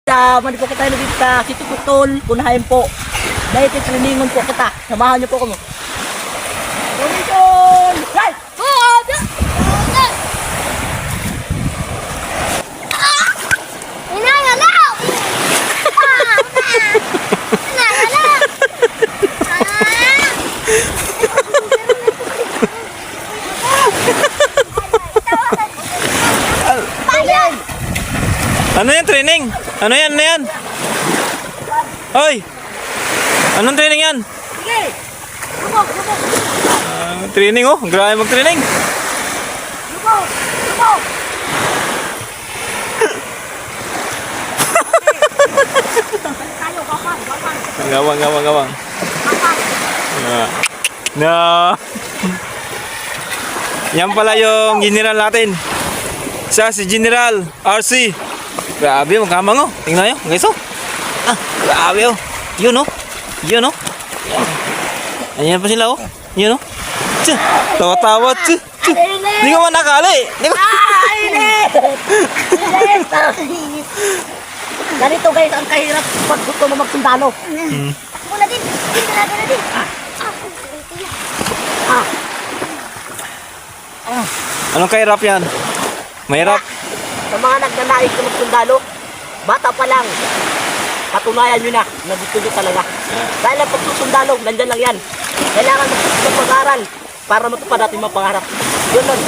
Manipok kita dito sa City Putol, punahin po. Dahil titriningon po kita. Samahan niyo po kami. Tumiton! Right! Ano yan, training? Ano yan, ano yan? Hoy! Anong training yan? Sige! Lubog! Lubog! Training oh, grabe mag-training. Lubog! Lubog! Tayo, gawang! Gawang! Gawang. Gawang! Na. Yan pala yung general natin. Siya si General RC. Grabe, magkamang oh. Tingnan nyo, guys oh. Grabe oh. Yun oh. Yun oh. Ayan pa sila oh. Yun oh. Tsa, tawa-tawa. Tsa. Hindi ka man nakali. Ganito guys, ang kahirap pag gusto mo magsundalo. Mula din. Dito din. Anong kahirap yan? Mahirap. Sa mga nagnanais na magsundalo, bata pa lang, patunayan nyo na gusto nyo talaga. Dahil ang pagsusundalo, nandyan lang yan. Kailangan mag-aral para matupad natin mga pangarap. Yun lang.